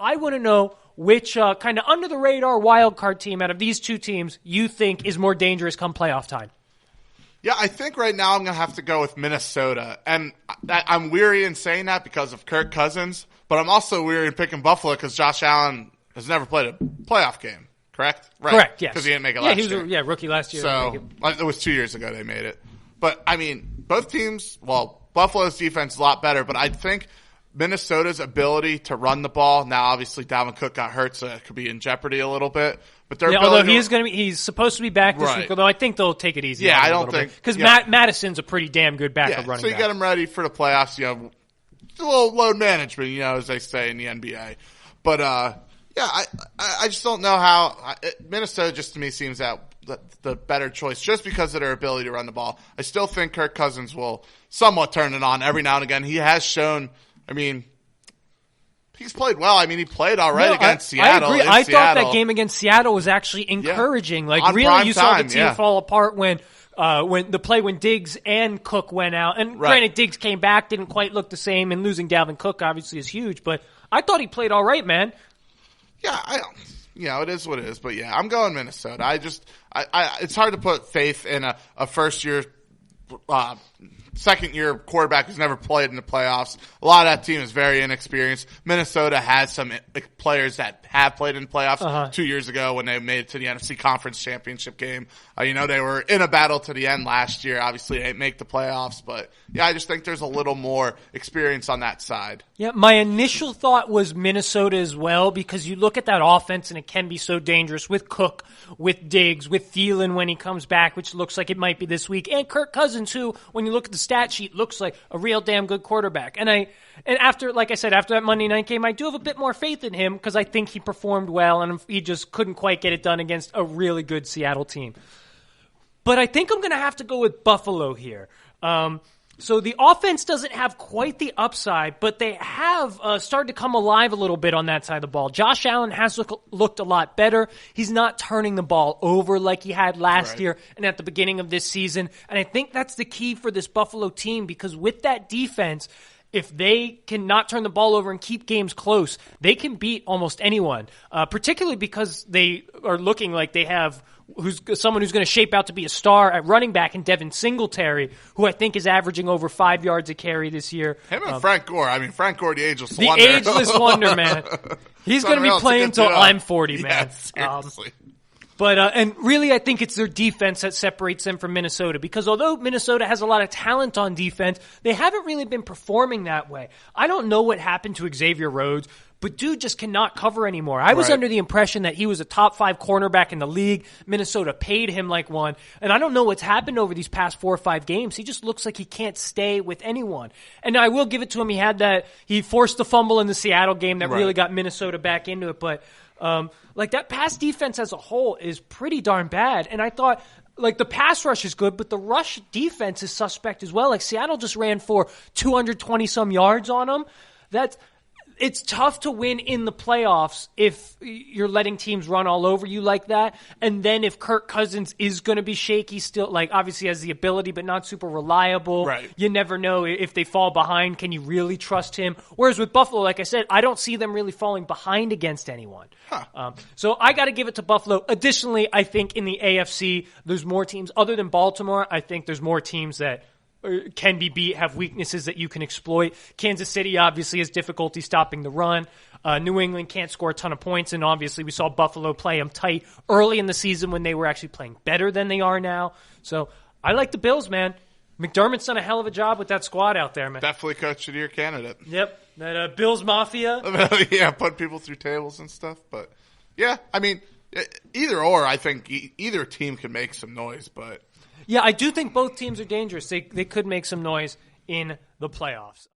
I want to know which kind of under-the-radar wild card team out of these two teams you think is more dangerous come playoff time. Yeah, I think right now I'm going to have to go with Minnesota. And I'm weary in saying that because of Kirk Cousins, but I'm also weary in picking Buffalo because Josh Allen has never played a playoff game, correct? Right. Correct, yes. Because he didn't make it last year. Yeah, rookie last year. So it was 2 years ago they made it. But, I mean, both teams, Buffalo's defense is a lot better, but I think Minnesota's ability to run the ball, now obviously Dalvin Cook got hurt, so it could be in jeopardy a little bit. But although he's supposed to be back this week, although I think they'll take it easy. Yeah, I don't think because Madison's a pretty damn good backup running back. So you get him ready for the playoffs. It's a little load management, as they say in the NBA. But I just don't know how Minnesota just to me seems the better choice just because of their ability to run the ball. I still think Kirk Cousins will somewhat turn it on every now and again. He has shown. I mean, he's played well. I mean, he played all right against Seattle. I agree. I thought that game against Seattle was actually encouraging. Yeah. Like, really, you saw the team fall apart when Diggs and Cook went out. And granted, Diggs came back, didn't quite look the same, and losing Dalvin Cook obviously is huge. But I thought he played all right, man. Yeah, it is what it is. But yeah, I'm going Minnesota. It's hard to put faith in a first year. Second-year quarterback who's never played in the playoffs. A lot of that team is very inexperienced. Minnesota has some players that have played in playoffs 2 years ago when they made it to the NFC Conference Championship game. They were in a battle to the end last year. Obviously, they didn't make the playoffs. But, yeah, I just think there's a little more experience on that side. Yeah, my initial thought was Minnesota as well because you look at that offense and it can be so dangerous with Cook, with Diggs, with Thielen when he comes back, which looks like it might be this week, and Kirk Cousins, who, when you look at the stat sheet, looks like a real damn good quarterback. And after that Monday night game, I do have a bit more faith in him because I think he performed well and he just couldn't quite get it done against a really good Seattle team. But I think I'm going to have to go with Buffalo here. So the offense doesn't have quite the upside, but they have started to come alive a little bit on that side of the ball. Josh Allen has looked a lot better. He's not turning the ball over like he had last year and at the beginning of this season. And I think that's the key for this Buffalo team because with that defense, if they can not turn the ball over and keep games close, they can beat almost anyone, particularly because they are looking like they have someone who's going to shape out to be a star at running back in Devin Singletary, who I think is averaging over 5 yards a carry this year. Him and Frank Gore. I mean, Frank Gore, the ageless wonder. The ageless wonder, man. He's going to be playing until I'm 40, man. Yeah, seriously. And really, I think it's their defense that separates them from Minnesota because although Minnesota has a lot of talent on defense, they haven't really been performing that way. I don't know what happened to Xavier Rhodes, but dude just cannot cover anymore. I was under the impression that he was a top 5 cornerback in the league. Minnesota paid him like one. And I don't know what's happened over these past 4 or 5 games. He just looks like he can't stay with anyone. And I will give it to him. He forced the fumble in the Seattle game that really got Minnesota back into it. But that pass defense as a whole is pretty darn bad. And I thought, the pass rush is good, but the rush defense is suspect as well. Like, Seattle just ran for 220-some yards on them. It's tough to win in the playoffs if you're letting teams run all over you like that. And then if Kirk Cousins is going to be shaky still, obviously has the ability but not super reliable. Right. You never know if they fall behind. Can you really trust him? Whereas with Buffalo, like I said, I don't see them really falling behind against anyone. So I got to give it to Buffalo. Additionally, I think in the AFC, there's more teams other than Baltimore. I think there's more teams that can be beat, have weaknesses that you can exploit. Kansas City obviously has difficulty stopping the run. New England can't score a ton of points, and obviously we saw Buffalo play them tight early in the season when they were actually playing better than they are now. So I like the Bills, man. McDermott's done a hell of a job with that squad out there, man. Definitely coach of the year candidate. Yep, that Bills Mafia. Yeah, put people through tables and stuff. But, yeah, I mean, either or, I think either team can make some noise, but... Yeah, I do think both teams are dangerous. They could make some noise in the playoffs.